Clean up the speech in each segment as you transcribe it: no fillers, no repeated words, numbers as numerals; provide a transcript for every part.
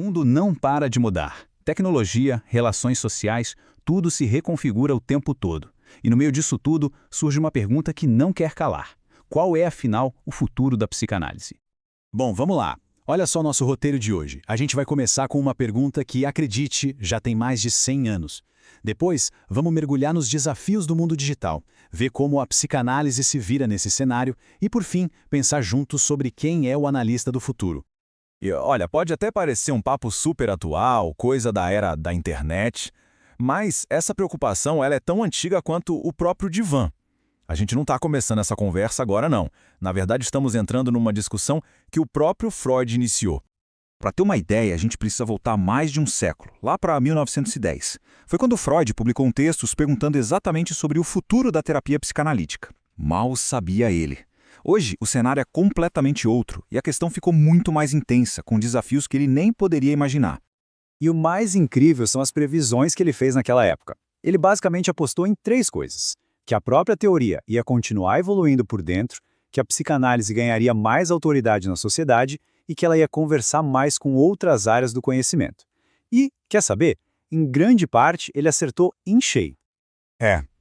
mundo não para de mudar. Tecnologia, relações sociais, tudo se reconfigura o tempo todo. E no meio disso tudo, surge uma pergunta que não quer calar. Qual é, afinal, o futuro da psicanálise? Bom, vamos lá. Olha só o nosso roteiro de hoje. A gente vai começar com uma pergunta que, acredite, já tem mais de 100 anos. Depois, vamos mergulhar nos desafios do mundo digital, ver como a psicanálise se vira nesse cenário e, por fim, pensar juntos sobre quem é o analista do futuro. E olha, pode até parecer um papo super atual, coisa da era da internet, mas essa preocupação ela é tão antiga quanto o próprio divã. A gente não está começando essa conversa agora, não. Na verdade, estamos entrando numa discussão que o próprio Freud iniciou. Para ter uma ideia, a gente precisa voltar mais de um século, lá para 1910. Foi quando Freud publicou um texto se perguntando exatamente sobre o futuro da terapia psicanalítica. Mal sabia ele. Hoje, o cenário é completamente outro e a questão ficou muito mais intensa, com desafios que ele nem poderia imaginar. E o mais incrível são as previsões que ele fez naquela época. Ele basicamente apostou em 3 coisas: que a própria teoria ia continuar evoluindo por dentro, que a psicanálise ganharia mais autoridade na sociedade e que ela ia conversar mais com outras áreas do conhecimento. E, quer saber? Em grande parte, ele acertou em cheio.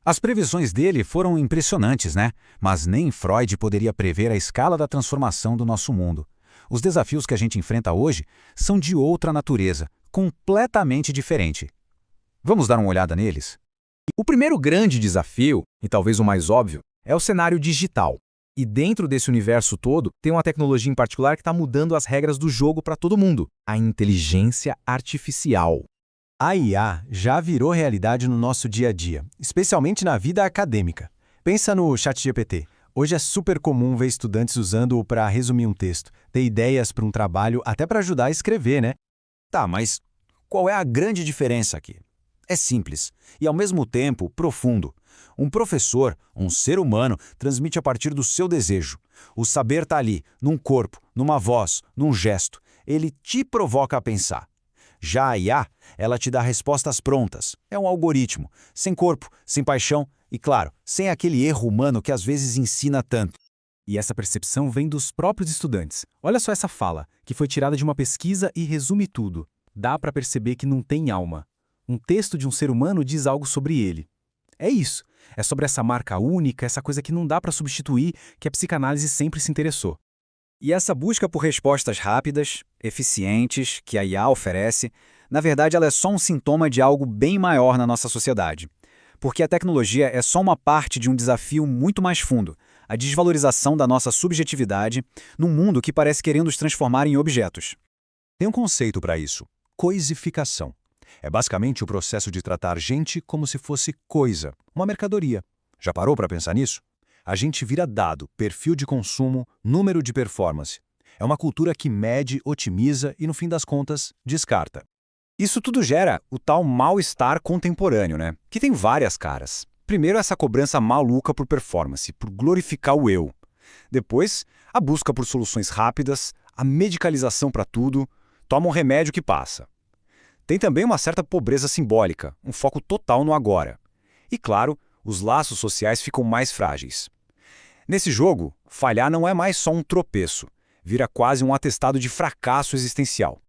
As previsões dele foram impressionantes, né? Mas nem Freud poderia prever a escala da transformação do nosso mundo. Os desafios que a gente enfrenta hoje são de outra natureza, completamente diferente. Vamos dar uma olhada neles? O primeiro grande desafio, e talvez o mais óbvio, é o cenário digital. E dentro desse universo todo, tem uma tecnologia em particular que está mudando as regras do jogo para todo mundo: a inteligência artificial. A IA já virou realidade no nosso dia a dia, especialmente na vida acadêmica. Pensa no ChatGPT. Hoje é super comum ver estudantes usando-o para resumir um texto, ter ideias para um trabalho, até para ajudar a escrever, né? Tá, mas qual é a grande diferença aqui? É simples e, ao mesmo tempo, profundo. Um professor, um ser humano, transmite a partir do seu desejo. O saber está ali, num corpo, numa voz, num gesto. Ele te provoca a pensar. Já a IA, ela te dá respostas prontas. É um algoritmo, sem corpo, sem paixão e, claro, sem aquele erro humano que às vezes ensina tanto. E essa percepção vem dos próprios estudantes. Olha só essa fala, que foi tirada de uma pesquisa e resume tudo. Dá para perceber que não tem alma. Um texto de um ser humano diz algo sobre ele. É isso. É sobre essa marca única, essa coisa que não dá para substituir, que a psicanálise sempre se interessou. E essa busca por respostas rápidas, eficientes, que a IA oferece, na verdade ela é só um sintoma de algo bem maior na nossa sociedade. Porque a tecnologia é só uma parte de um desafio muito mais fundo, a desvalorização da nossa subjetividade num mundo que parece querer nos transformar em objetos. Tem um conceito para isso: coisificação. É basicamente o processo de tratar gente como se fosse coisa, uma mercadoria. Já parou para pensar nisso? A gente vira dado, perfil de consumo, número de performance. É uma cultura que mede, otimiza e, no fim das contas, descarta. Isso tudo gera o tal mal-estar contemporâneo, né? Que tem várias caras. Primeiro, essa cobrança maluca por performance, por glorificar o eu. Depois, a busca por soluções rápidas, a medicalização para tudo, toma um remédio que passa. Tem também uma certa pobreza simbólica, um foco total no agora. E, claro, os laços sociais ficam mais frágeis. Nesse jogo, falhar não é mais só um tropeço, vira quase um atestado de fracasso existencial.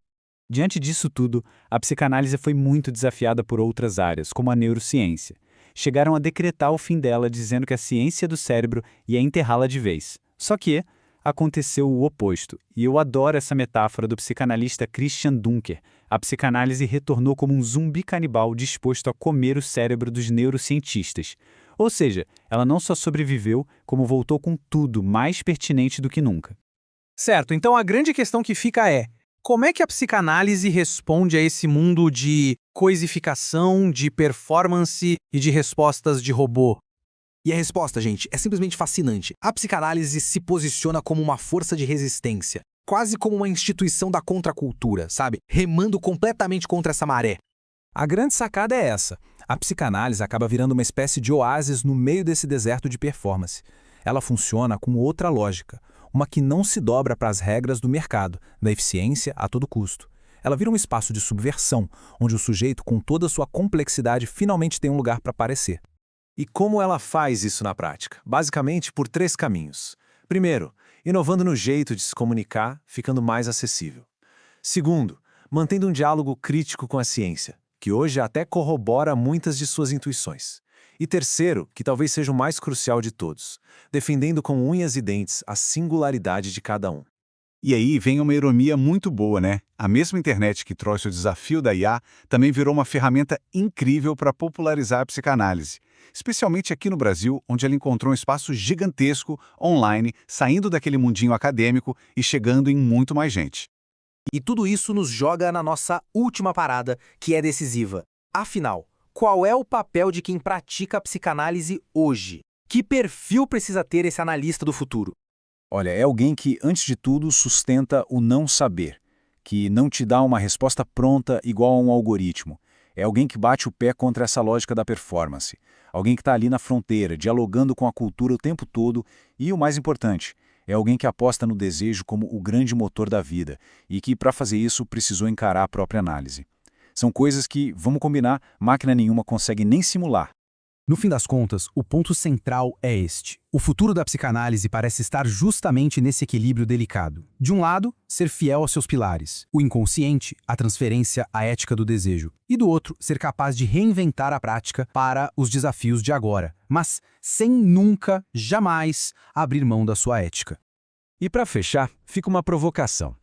Diante disso tudo, a psicanálise foi muito desafiada por outras áreas, como a neurociência. Chegaram a decretar o fim dela, dizendo que a ciência do cérebro ia enterrá-la de vez. Só que aconteceu o oposto, e eu adoro essa metáfora do psicanalista Christian Dunker. A psicanálise retornou como um zumbi canibal disposto a comer o cérebro dos neurocientistas. Ou seja, ela não só sobreviveu, como voltou com tudo mais pertinente do que nunca. Certo, então a grande questão que fica é: como é que a psicanálise responde a esse mundo de coisificação, de performance e de respostas de robô? E a resposta, gente, é simplesmente fascinante. A psicanálise se posiciona como uma força de resistência, quase como uma instituição da contracultura, sabe? Remando completamente contra essa maré. A grande sacada é essa. A psicanálise acaba virando uma espécie de oásis no meio desse deserto de performance. Ela funciona com outra lógica, uma que não se dobra para as regras do mercado, da eficiência a todo custo. Ela vira um espaço de subversão, onde o sujeito, com toda a sua complexidade, finalmente tem um lugar para aparecer. E como ela faz isso na prática? Basicamente por 3 caminhos. Primeiro, inovando no jeito de se comunicar, ficando mais acessível. Segundo, mantendo um diálogo crítico com a ciência, que hoje até corrobora muitas de suas intuições. E terceiro, que talvez seja o mais crucial de todos, defendendo com unhas e dentes a singularidade de cada um. E aí vem uma ironia muito boa, né? A mesma internet que trouxe o desafio da IA também virou uma ferramenta incrível para popularizar a psicanálise, especialmente aqui no Brasil, onde ela encontrou um espaço gigantesco online, saindo daquele mundinho acadêmico e chegando em muito mais gente. E tudo isso nos joga na nossa última parada, que é decisiva. Afinal, qual é o papel de quem pratica a psicanálise hoje? Que perfil precisa ter esse analista do futuro? Olha, é alguém que, antes de tudo, sustenta o não saber, que não te dá uma resposta pronta igual a um algoritmo. É alguém que bate o pé contra essa lógica da performance. Alguém que está ali na fronteira, dialogando com a cultura o tempo todo e, o mais importante, é alguém que aposta no desejo como o grande motor da vida e que, para fazer isso, precisou encarar a própria análise. São coisas que, vamos combinar, máquina nenhuma consegue nem simular. No fim das contas, o ponto central é este. O futuro da psicanálise parece estar justamente nesse equilíbrio delicado. De um lado, ser fiel aos seus pilares, o inconsciente, a transferência, a ética do desejo. E do outro, ser capaz de reinventar a prática para os desafios de agora, mas sem nunca, jamais, abrir mão da sua ética. E para fechar, fica uma provocação.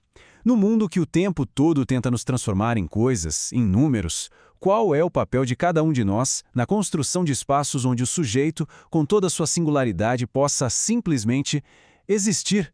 No mundo que o tempo todo tenta nos transformar em coisas, em números, qual é o papel de cada um de nós na construção de espaços onde o sujeito, com toda a sua singularidade, possa simplesmente existir